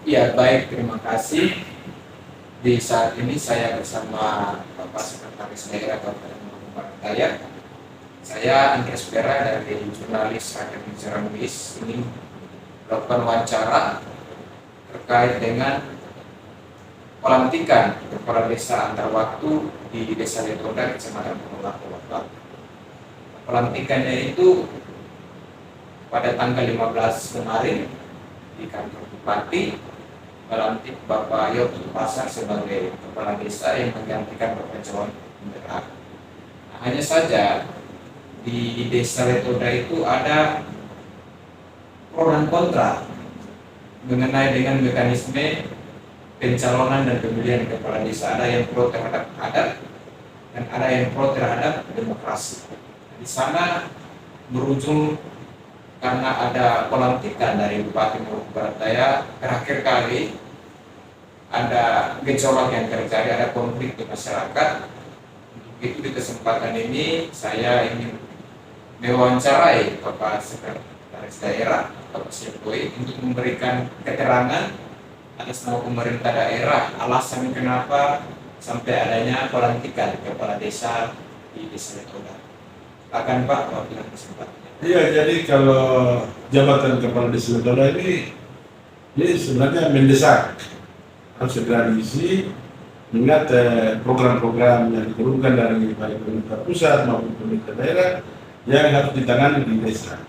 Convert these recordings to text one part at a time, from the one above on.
Ya, baik, terima kasih. Di saat ini saya bersama Bapak Sekretaris Daerah Kabupaten Maluku Barat Daya. Saya Andres Vera dari jurnalis Akademi Jurnalis ini melakukan wawancara terkait dengan pelantikan kepala desa antar waktu di Desa Letoda, Kecamatan Purwolako. Pelantikannya itu pada tanggal 15 kemarin di kantor Bupati melantik Bapak Yogi Pasar sebagai kepala desa yang menggantikan Bapak Jawan Benderang. Nah, hanya saja di Desa Letoda itu ada pro dan kontra mengenai dengan mekanisme pencalonan dan pemilihan kepala desa. Ada yang pro terhadap adat dan ada yang pro terhadap demokrasi. Di sana berujung karena ada pelantikan dari Bupati Maluku Barat Daya, terakhir kali ada gejolak yang terjadi, ada konflik di masyarakat. Untuk itu di kesempatan ini saya ingin mewawancarai Bapak Sekretaris Daerah, Bapak Syekoi, untuk memberikan keterangan atas nama pemerintah daerah alasan kenapa sampai adanya pelantikan kepala desa di Desa Letoda. Silakan Pak, wabillahi kesempatan. Iya, jadi kalau jabatan kepala desa Letoda ini sebenarnya mendesak, harus segera diisi, mengingat program-program yang diturunkan dari baik pemerintah pusat maupun pemerintah daerah yang harus ditangani di desa.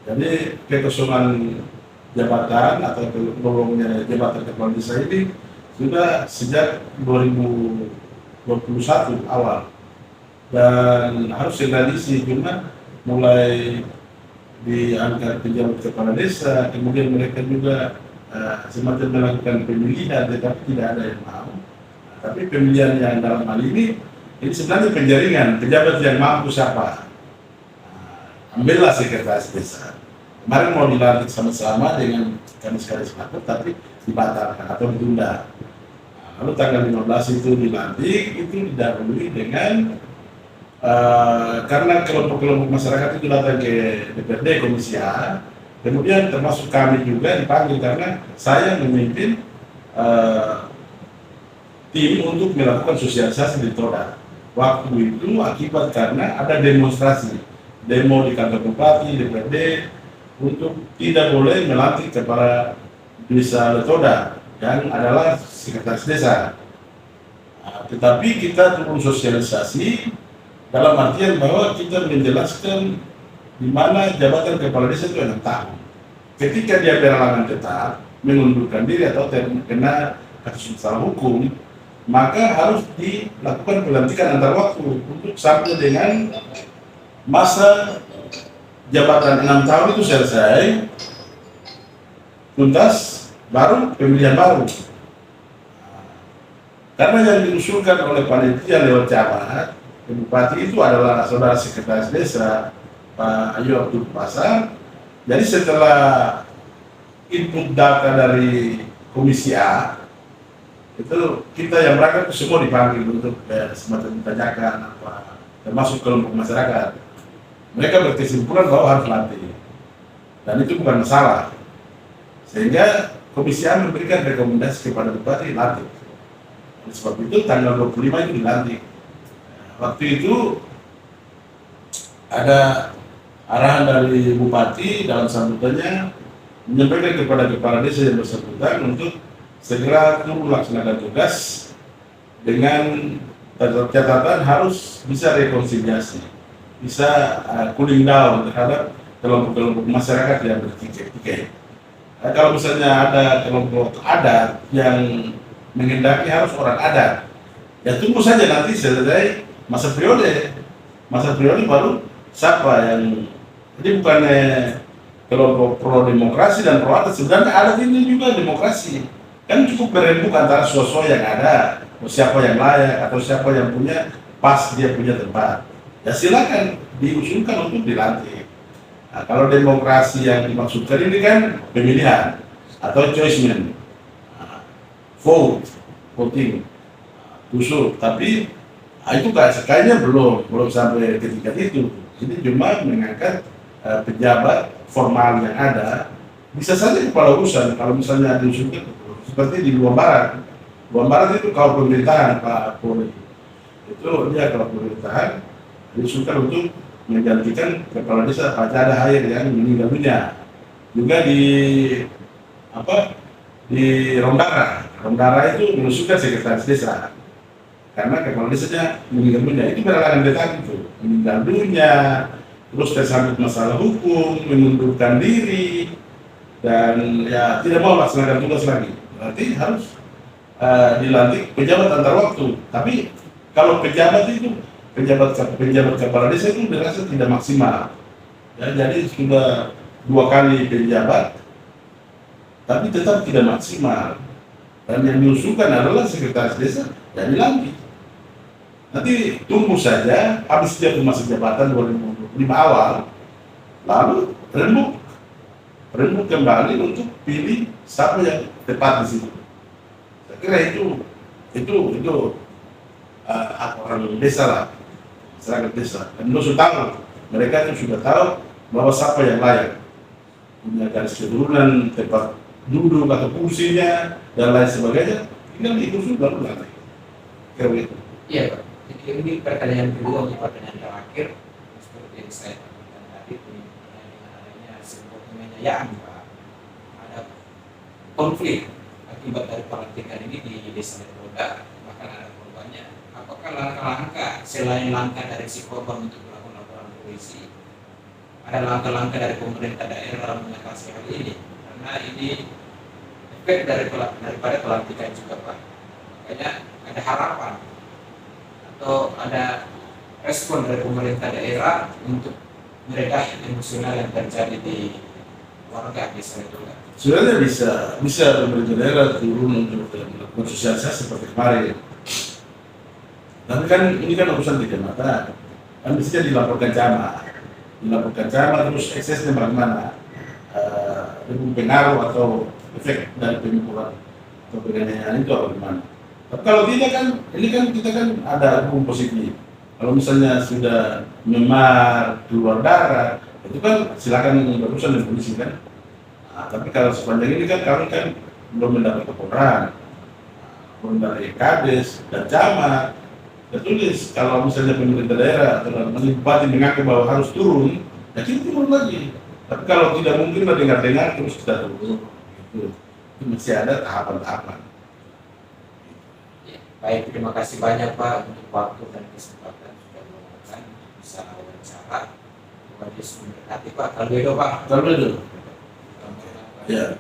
Jadi kekosongan jabatan atau lowongnya jabatan kepala desa ini sudah sejak 2021 awal dan harus segera diisi, cuma mulai diangkat pejabat kepala desa, kemudian mereka juga semacam melakukan pemilihan, tetapi tidak ada yang mau. Tapi pemilihan yang dalam hal ini sebenarnya penjaringan pejabat yang mampu siapa. Ambillah sekretaris desa. Kemarin mau dilantik sama-sama dengan kadis-kadis makmur, tapi dibatalkan atau ditunda. Lalu tanggal 15 itu dilantik, itu didahului dengan karena kelompok-kelompok masyarakat itu datang ke DPRD Komisi A, kemudian termasuk kami juga dipanggil karena saya memimpin tim untuk melakukan sosialisasi di Toda. Waktu itu akibat karena ada demonstrasi, demo di kantor bupati, DPRD untuk tidak boleh melantik kepala desa Letoda yang adalah sekretaris desa. Tetapi kita turun sosialisasi dalam artian bahwa kita menjelaskan di mana jabatan kepala desa itu 6 tahun. Ketika dia berhalangan tetap, mengundurkan diri atau terkena kasus masalah hukum, maka harus dilakukan pelantikan antar waktu untuk sampai dengan masa jabatan 6 tahun itu selesai, tuntas, baru pemilihan baru. Karena yang diusulkan oleh panitia lewat camat, Bupati itu adalah saudara sekretaris desa Pak Ayu Abdul Pasar. Jadi setelah input data dari Komisi A, itu kita yang berangkat itu semua dipanggil untuk semacam ditanyakan apa, termasuk kelompok masyarakat. Mereka berkesimpulan bahwa harus latih, dan itu bukan masalah. Sehingga Komisi A memberikan rekomendasi kepada Bupati latih. Oleh sebab itu tanggal 25 itu dilantik. Waktu itu ada arahan dari Bupati dalam sambutannya menyampaikan kepada kepala desa yang bersangkutan untuk segera turun melaksanakan tugas dengan catatan harus bisa rekonsiliasi, bisa cooling down terhadap kelompok-kelompok masyarakat yang bertikai-tikai. Kalau misalnya ada kelompok adat yang menghendaki harus orang adat, ya tunggu saja nanti selesai masa periode baru siapa yang, jadi bukannya kelompok pro demokrasi dan pro adat, sebenarnya adat ini juga demokrasi, kan cukup berembuk antara sosok yang ada, siapa yang layak atau siapa yang punya pas dia punya tempat, ya silakan diusulkan untuk dilantik. Nah, kalau demokrasi yang dimaksudkan ini kan pemilihan atau choice-man, voting, usul, tapi itu kayaknya belum sampai ke tingkat itu. Ini cuma mengangkat pejabat formal yang ada bisa saja kepala urusan kalau misalnya diusulkan seperti di Luar Barat. Luar Barat itu kalau pemerintahan Pak Polri itu dia kalau pemerintahan diusulkan untuk menggantikan kepala desa Pak Cada Hair yang meninggal dunia. Juga di apa di Rondara, Rondara itu diusulkan sekretaris desa karena kepala desanya meninggal dunia. Itu berhalangan datang itu meninggal dunia, terus tersangkut masalah hukum, mengundurkan diri, dan ya tidak mau melaksanakan tugas lagi. Berarti harus dilantik pejabat antar waktu. Tapi kalau pejabat itu pejabat kepala desa itu dirasa tidak maksimal. Ya, jadi sudah 2 kali pejabat, tapi tetap tidak maksimal. Dan yang diusulkan adalah sekretaris desa dan dilantik. Nanti tunggu saja habis dia masa jabatan 2025 awal, lalu rembuk kembali untuk pilih siapa yang tepat di situ. Saya kira itu orang desa lah, masyarakat desa. Dan sudah tahu, mereka itu sudah tahu bahwa siapa yang layak, punya garis keturunan, tempat duduk atau kursinya dan lain sebagainya, tinggal diusul baru nanti. Kira begitu. Iya Pak. Jadi ini pertanyaan kedua untuk pertanyaan terakhir seperti yang saya katakan tadi dengan adanya sebuah penganiayaan Pak, ada konflik akibat dari pelantikan ini di desa Lepoda, bahkan ada korbannya. Apakah langkah-langkah selain langkah dari si korban untuk melakukan laporan polisi, ada langkah-langkah dari pemerintah daerah dalam mengatasi hal ini? Karena ini efek daripada pelantikan juga Pak. Makanya ada harapan atau ada respon dari pemerintah daerah untuk meredah emosional yang terjadi di warga desa itu. Sebenarnya bisa pemerintah daerah turun untuk melakukan sosialisasi seperti kemarin. Tapi kan ini kan urusan kecamatan, kan bisa dilaporkan camat, terus eksesnya bagaimana, pengaruh atau efek dari pemukulan atau penganiayaan itu bagaimana. Tapi kalau tidak kan, ini kan kita kan ada hukum positif. Kalau misalnya sudah memar, keluar darah, itu kan silakan berurusan dengan polisi kan. Nah, tapi kalau sepanjang ini kan kami kan belum mendapat laporan, belum dari Kades dan camat. Tertulis kalau misalnya pemerintah daerah atau bupati mengaku bahwa harus turun, ya kita turun lagi. Tapi kalau tidak mungkin dengar terus kita turun. Itu masih ada tahapan-tahapan. Baik, terima kasih banyak Pak untuk waktu dan kesempatan sudah meluangkan bisa wawancara. Terima kasih memberkati Pak. Kalau Pak. Kalau itu, ya.